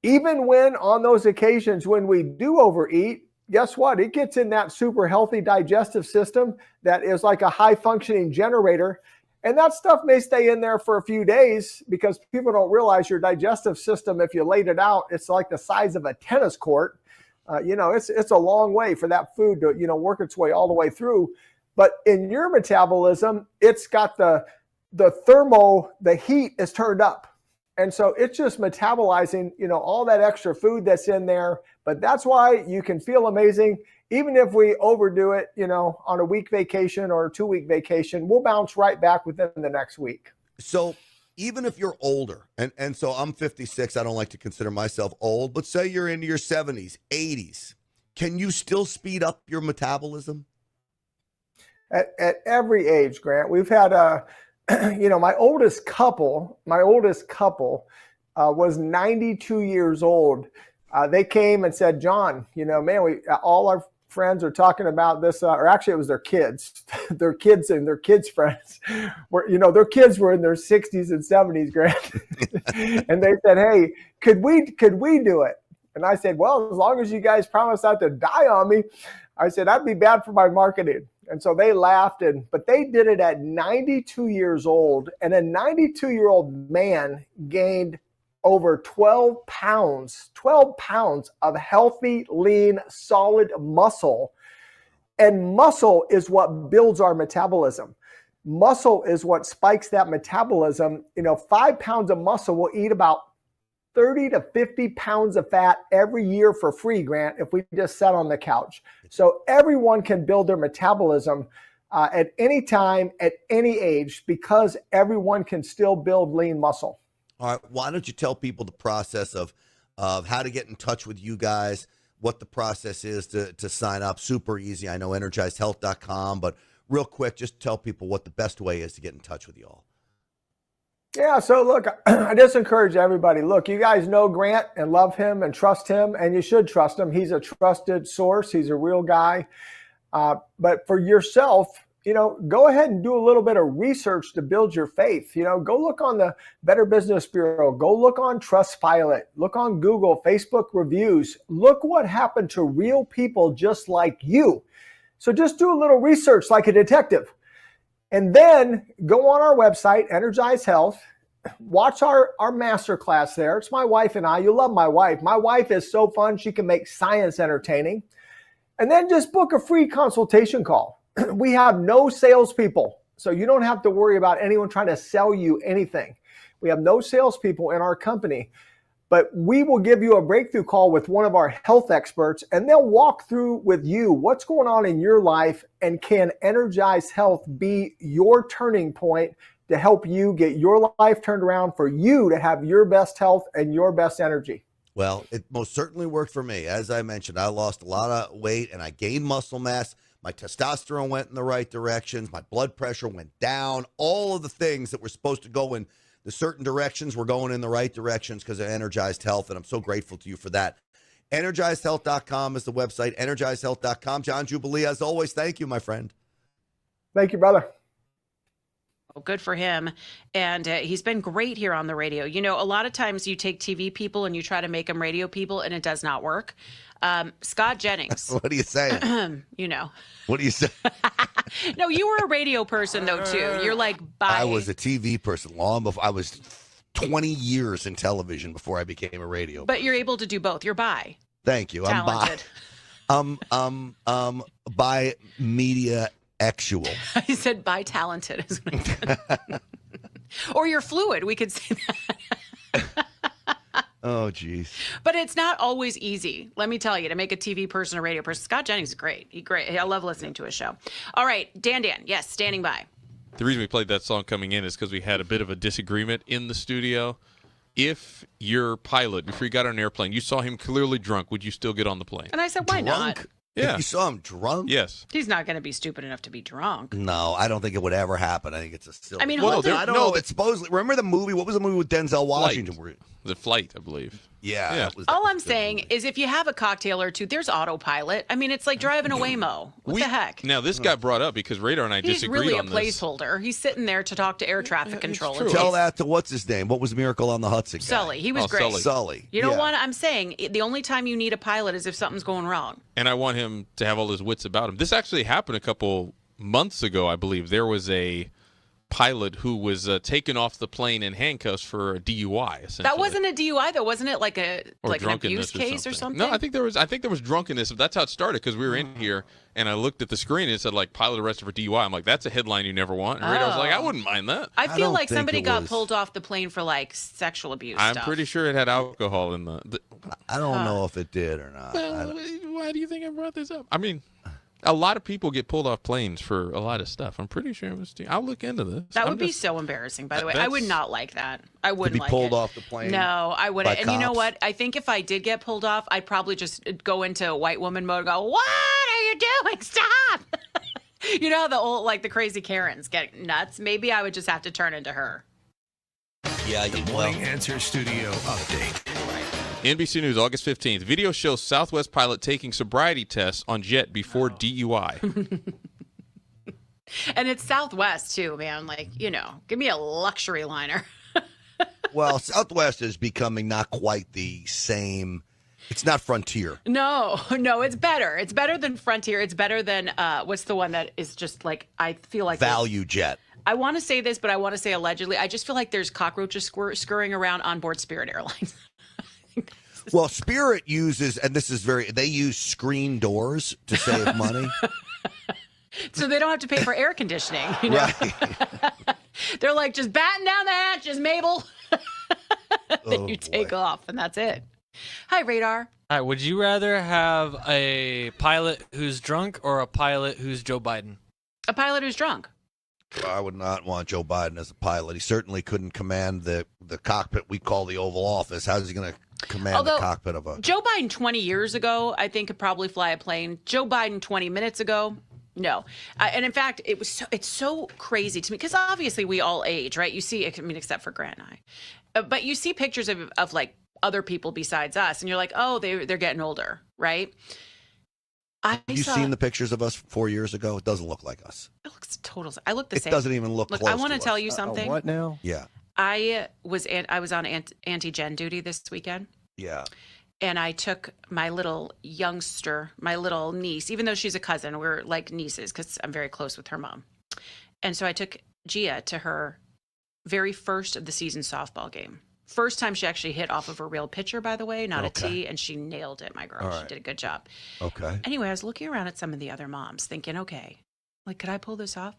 S17: even when on those occasions when we do overeat, guess what? It gets in that super healthy digestive system that is like a high functioning generator. And that stuff may stay in there for a few days, because people don't realize your digestive system, if you laid it out, it's like the size of a tennis court. It's a long way for that food to, work its way all the way through. But in your metabolism, it's got the heat is turned up. And so it's just metabolizing, all that extra food that's in there. But that's why you can feel amazing. Even if we overdo it, on a week vacation or a 2-week vacation, we'll bounce right back within the next week.
S1: So even if you're older, and so I'm 56, I don't like to consider myself old, but say you're into your 70s, 80s, can you still speed up your metabolism?
S17: At every age, Grant, we've had my oldest couple was 92 years old. They came and said, John, man, all our friends are talking about this, or actually it was their kids, their kids and their kids' friends their kids were in their 60s and 70s, Grant. And they said, hey, could we do it? And I said, well, as long as you guys promise not to die on me, I said, that'd be bad for my marketing. And so they laughed, but they did it at 92 years old. And a 92-year-old man gained over 12 pounds of healthy, lean, solid muscle. And muscle is what builds our metabolism. Muscle is what spikes that metabolism. 5 pounds of muscle will eat about 30 to 50 pounds of fat every year for free, Grant, if we just sat on the couch. So everyone can build their metabolism at any time, at any age, because everyone can still build lean muscle.
S1: All right. Why don't you tell people the process of how to get in touch with you guys, what the process is to sign up? Super easy. I know energizedhealth.com, but real quick, just tell people what the best way is to get in touch with you all.
S17: Yeah, so look, I just encourage everybody. Look, you guys know Grant and love him and trust him, and you should trust him. He's a trusted source. He's a real guy. But for yourself, go ahead and do a little bit of research to build your faith. Go look on the Better Business Bureau. Go look on Trustpilot. Look on Google, Facebook reviews. Look what happened to real people just like you. So just do a little research like a detective. And then go on our website, Energize Health, watch our masterclass there. It's my wife and I. You love my wife. My wife is so fun. She can make science entertaining. And then just book a free consultation call. We have no salespeople, so you don't have to worry about anyone trying to sell you anything. We have no salespeople in our company, but we will give you a breakthrough call with one of our health experts, and they'll walk through with you what's going on in your life, and can Energize Health be your turning point to help you get your life turned around, for you to have your best health and your best energy.
S1: Well, it most certainly worked for me. As I mentioned, I lost a lot of weight and I gained muscle mass. My testosterone went in the right directions. My blood pressure went down. All of the things that were supposed to go in the certain directions were going in the right directions because of Energized Health, and I'm so grateful to you for that. EnergizedHealth.com is the website, EnergizedHealth.com. John Jubilee, as always, thank you, my friend.
S17: Thank you, brother.
S18: Good for him. And he's been great here on the radio. A lot of times you take TV people and you try to make them radio people, and it does not work. Scott Jennings.
S1: What are you saying? What do you say?
S18: No, you were a radio person, though, too. You're like,
S1: I was a TV person long before. I was 20 years in television before I became a radio
S18: But you're able to do both. You're bi.
S1: Thank you.
S18: Talented.
S1: I'm bi media actual.
S18: I said bi talented. Or you're fluid. We could say that.
S1: Oh, geez.
S18: But it's not always easy, let me tell you, to make a TV person, a radio person. Scott Jennings is great. He's great. I love listening to his show. All right, Dan, yes, standing by.
S19: The reason we played that song coming in is because we had a bit of a disagreement in the studio. If your pilot, before you got on an airplane, you saw him clearly drunk, would you still get on the plane?
S18: And I said, why not?
S19: Yeah.
S1: If you saw him drunk?
S19: Yes.
S18: He's not going to be stupid enough to be drunk.
S1: No, I don't think it would ever happen. I think it's a silly.
S18: I mean,
S1: I don't know. It's supposedly. Remember the movie? What was the movie with Denzel Washington?
S19: The Flight, I believe.
S1: Yeah.
S18: All I'm saying is if you have a cocktail or two, there's autopilot. I mean, it's like driving a Waymo. What the heck?
S19: Now, this got brought up because Radar and I
S18: He's
S19: disagreed
S18: really a
S19: on this.
S18: placeholder. He's sitting there to talk to air traffic controllers.
S1: Tell that to what's his name? What was Miracle on the Hudson guy?
S18: Sully. He was great.
S1: Sully.
S18: You know what I'm saying? The only time you need a pilot is if something's going wrong.
S19: And I want him to have all his wits about him. This actually happened a couple months ago, I believe. There was a pilot who was taken off the plane in handcuffs for a DUI. Essentially.
S18: That wasn't a DUI though, wasn't it? Like an abuse case or something?
S19: No, I think there was drunkenness. That's how it started because we were in here and I looked at the screen and it said like pilot arrested for DUI. I'm like, that's a headline you never want. And Radar's like, I wouldn't mind that.
S18: I feel like somebody got pulled off the plane for like sexual abuse.
S19: I'm pretty sure it had alcohol in the
S1: I don't know if it did or not.
S19: Well, why do you think I brought this up? I mean, a lot of people get pulled off planes for a lot of stuff. I'm pretty sure it was. I'll look into this.
S18: That would be so embarrassing, by the way. I would not like that. I wouldn't like it.
S1: To be pulled off the plane?
S18: No, I wouldn't.
S1: And
S18: you know what? I think if I did get pulled off, I'd probably just go into white woman mode and go, what are you doing? Stop! You know how the crazy Karens get nuts? Maybe I would just have to turn into her.
S2: Yeah, the Morning Answer Studio update.
S19: NBC News, August 15th. Video shows Southwest pilot taking sobriety tests on jet before DUI.
S18: And it's Southwest, too, man. Like, give me a luxury liner.
S1: Well, Southwest is becoming not quite the same. It's not Frontier.
S18: No, it's better. It's better than Frontier. It's better than, what's the one that is just like, I feel like.
S1: Value Jet.
S18: I want to say this, but I want to say allegedly. I just feel like there's cockroaches scurrying around on board Spirit Airlines.
S1: Well, Spirit uses, and this is they use screen doors to save money.
S18: So they don't have to pay for air conditioning. Right. They're like, just batten down the hatches, Mabel. Then you take off, and that's it. Hi, Radar.
S20: Hi, would you rather have a pilot who's drunk or a pilot who's Joe Biden?
S18: A pilot who's drunk.
S1: I would not want Joe Biden as a pilot. He certainly couldn't command the cockpit we call the Oval Office. How is he going to command the cockpit of a...
S18: Joe Biden 20 years ago, I think, could probably fly a plane. Joe Biden 20 minutes ago, no. And in fact, it's so crazy to me because obviously we all age, right? You see, except for Grant and I. But you see pictures of like other people besides us, and you're like, oh, they're getting older, right?
S1: Have you seen the pictures of us 4 years ago? It doesn't look like us.
S18: It looks I look the same.
S1: It doesn't even look close
S18: I want
S1: to
S18: tell
S1: us.
S18: you something.
S17: What now?
S1: Yeah.
S18: I was on anti-gen duty this weekend.
S1: Yeah.
S18: And I took my little youngster, my little niece, even though she's a cousin, we're like nieces because I'm very close with her mom. And so I took Gia to her very first of the season softball game. First time she actually hit off of a real pitcher, by the way, not a tee, and she nailed it, my girl.
S1: All right.
S18: She did a good job.
S1: Okay.
S18: Anyway, I was looking around at some of the other moms thinking, okay, like, could I pull this off?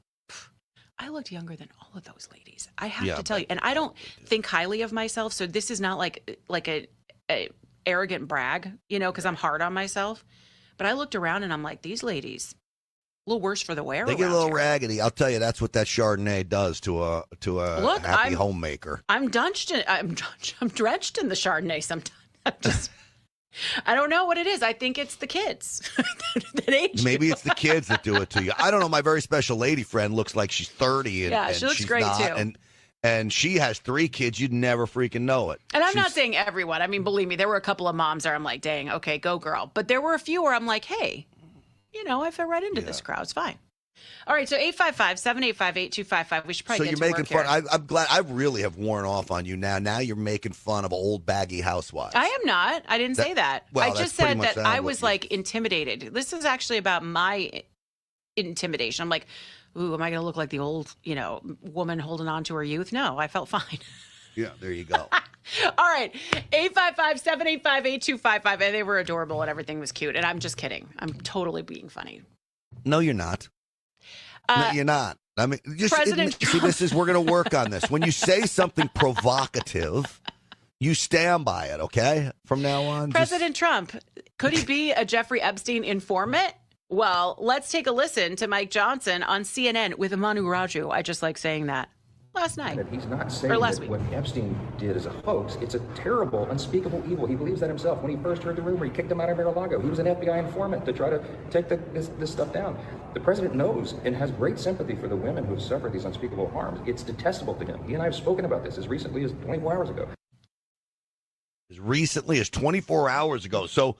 S18: I looked younger than all of those ladies. I have to tell you. And I don't think highly of myself, so this is not like a arrogant brag, because I'm hard on myself. But I looked around and I'm like, these ladies, a little worse for the wear.
S1: They get a little raggedy. I'll tell you, that's what that Chardonnay does to a happy homemaker.
S18: I'm drenched in the Chardonnay sometimes. I don't know what it is. I think it's the kids that age.
S1: Maybe it's the kids that do it to you. I don't know. My very special lady friend looks like she's 30. And
S18: she looks
S1: she's
S18: great
S1: not,
S18: too.
S1: And she has 3 kids. You'd never freaking know it.
S18: And I'm not saying everyone. I mean, believe me, there were a couple of moms there I'm like, dang, okay, go girl. But there were a few where I'm like, hey, I fit right into this crowd. It's fine. All right, so 855-785-8255. We should probably get to work here. So you're making
S1: fun. I'm glad. I really have worn off on you now. Now you're making fun of old baggy housewives.
S18: I am not. I didn't say that.
S1: Well,
S18: I just said that I was like intimidated. This is actually about my intimidation. I'm like, ooh, am I going to look like the old, woman holding on to her youth? No, I felt fine.
S1: Yeah, there you go.
S18: All right, 855-785-8255. And they were adorable and everything was cute. And I'm just kidding. I'm totally being funny.
S1: No, you're not. No, you're not. I mean, we're going to work on this. When you say something provocative, you stand by it, okay? From now on.
S18: President Trump, could he be a Jeffrey Epstein informant? Well, let's take a listen to Mike Johnson on CNN with Manu Raju. I just like saying that. Last night.
S21: He's not saying that what Epstein did is a hoax. It's a terrible, unspeakable evil. He believes that himself. When he first heard the rumor, he kicked him out of Mar-a-Lago. He was an FBI informant to try to take this stuff down. The president knows and has great sympathy for the women who have suffered these unspeakable harms. It's detestable to him. He and I have spoken about this as recently as 24 hours ago.
S1: As recently as 24 hours ago. So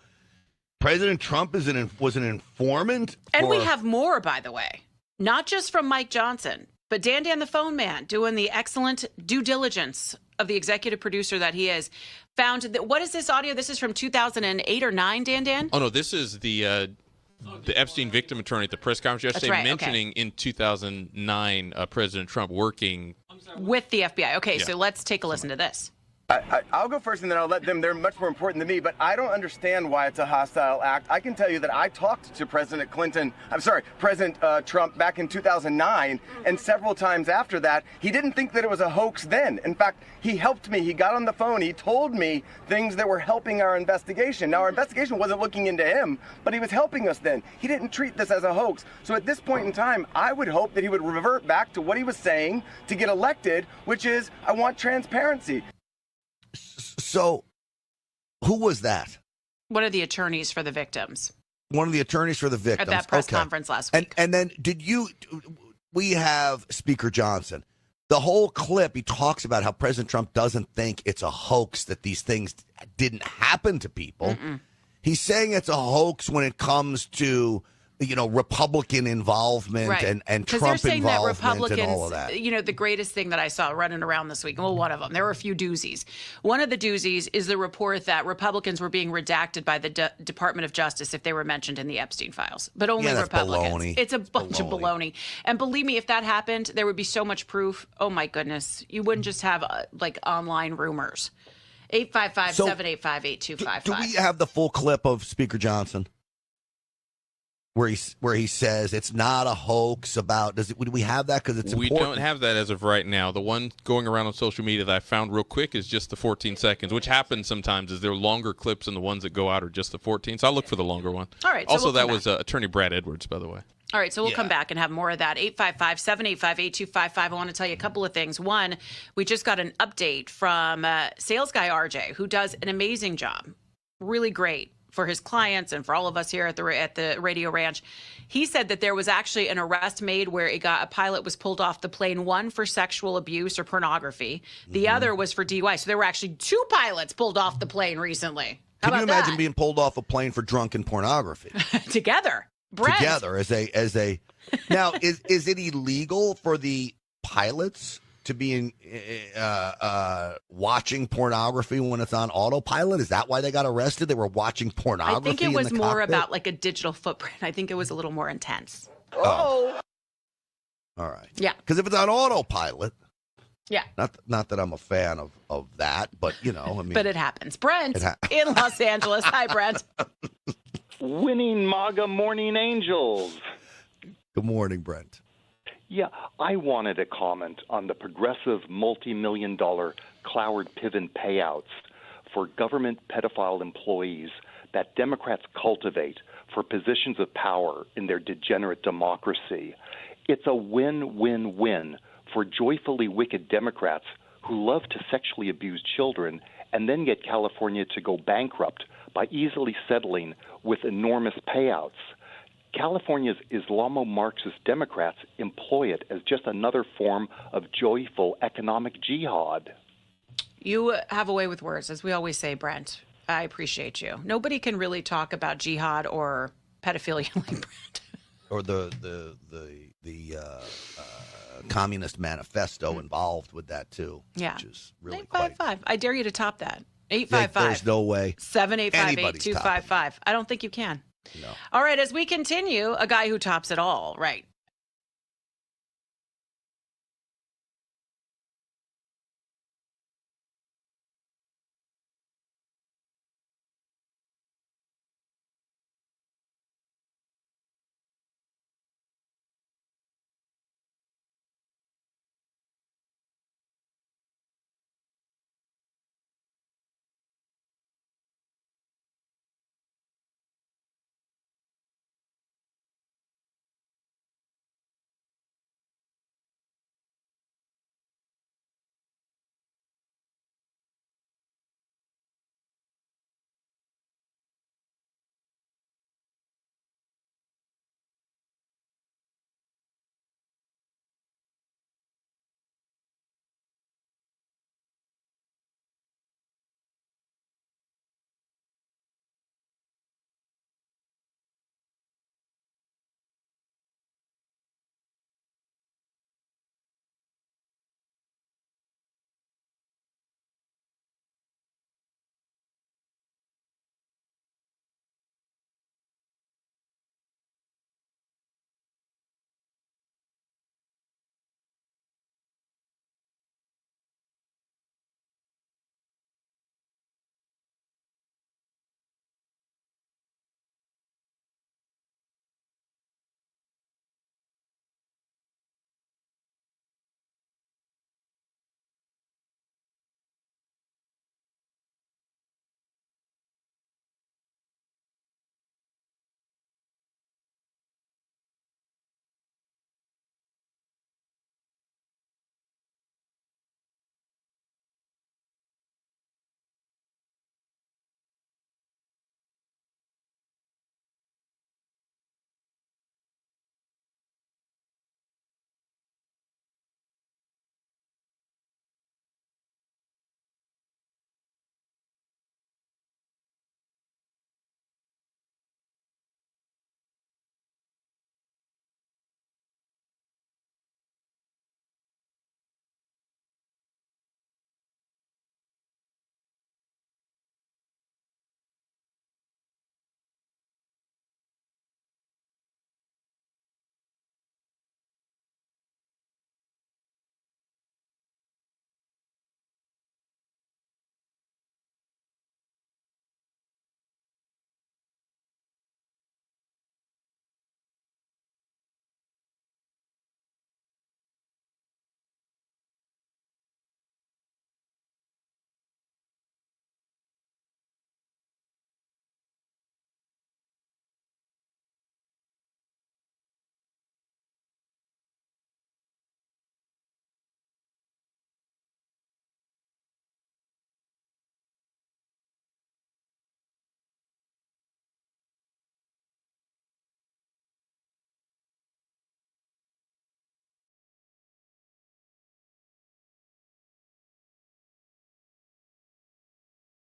S1: President Trump was an informant?
S18: And we have more, by the way. Not just from Mike Johnson. But Dan the phone man, doing the excellent due diligence of the executive producer that he is, found that, what is this audio? This is from 2008 or 9, Dan?
S19: Oh, no, this is the the Epstein victim attorney at the press conference yesterday, mentioning in 2009 President Trump working
S18: with the FBI. Okay,
S19: Yeah.
S18: so let's take a listen to this.
S3: I'll go first and then I'll let them. They're much more important than me, but I don't understand why it's a hostile act. I can tell you that I talked to President Trump back in 2009, and several times after that. He didn't think that it was a hoax then. In fact, he helped me. He got on the phone. He told me things that were helping our investigation. Now, our investigation wasn't looking into him, but he was helping us then. He didn't treat this as a hoax. So at this point in time, I would hope that he would revert back to what he was saying to get elected, which is, I want transparency.
S1: So, who was that?
S18: One of the attorneys for the victims.
S1: One of the attorneys for the victims.
S18: At that press conference last week.
S1: And then we have Speaker Johnson. The whole clip, he talks about how President Trump doesn't think it's a hoax that these things didn't happen to people. He's saying it's a hoax when it comes to, Republican involvement and Trump involvement and all of that.
S18: The greatest thing that I saw running around this week, well, one of them, there were a few doozies. One of the doozies is the report that Republicans were being redacted by the Department of Justice if they were mentioned in the Epstein files, but only Republicans.
S1: Baloney.
S18: It's a bunch of baloney. And believe me, if that happened, there would be so much proof. Oh, my goodness. You wouldn't just have online rumors. 855-785-8255.
S1: Do we have the full clip of Speaker Johnson? Where he says it's not a hoax about, do we have that? Because it's important.
S19: We don't have that as of right now. The one going around on social media that I found real quick is just the 14 seconds, which happens sometimes. Is there longer clips and the ones that go out are just the 14? So I'll look for the longer one.
S18: All right. So
S19: also, that was Attorney Brad Edwards, by the way.
S18: All right, so we'll come back and have more of that. 855-785-8255. I want to tell you a couple of things. One, we just got an update from sales guy RJ, who does an amazing job. Really great for his clients and for all of us here at the Radio Ranch. He said that there was actually an arrest made where a pilot was pulled off the plane, one for sexual abuse or pornography. The other was for DUI. So there were actually two pilots pulled off the plane recently.
S1: Can you imagine being pulled off a plane for drunken pornography?
S18: Together. Brent.
S1: Together as a Now, is it illegal for the pilots to be watching pornography when it's on autopilot? Is that why they got arrested? They were watching pornography.
S18: I think it was more
S1: cockpit?
S18: about like a digital footprint. I think it was a little more intense.
S1: Oh. All right.
S18: Yeah.
S1: Because if it's on autopilot.
S18: Yeah.
S1: Not that I'm a fan of that, but
S18: But it happens. Brent in Los Angeles. Hi, Brent.
S22: Winning MAGA morning angels.
S1: Good morning, Brent.
S22: Yeah, I wanted to comment on the progressive multi-million-dollar Cloward Piven payouts for government pedophile employees that Democrats cultivate for positions of power in their degenerate democracy. It's a win-win-win for joyfully wicked Democrats who love to sexually abuse children and then get California to go bankrupt by easily settling with enormous payouts. California's Islamo-Marxist Democrats employ it as just another form of joyful economic jihad.
S18: You have a way with words, as we always say, Brent. I appreciate you. Nobody can really talk about jihad or pedophilia like Brent.
S1: Or the Communist Manifesto involved with that too.
S18: Yeah.
S1: Which is really
S18: 855. I dare you to top that. 855.
S1: There's no way.
S18: 785-8255. I don't think you can. No. All right, as we continue, a guy who tops it all, right?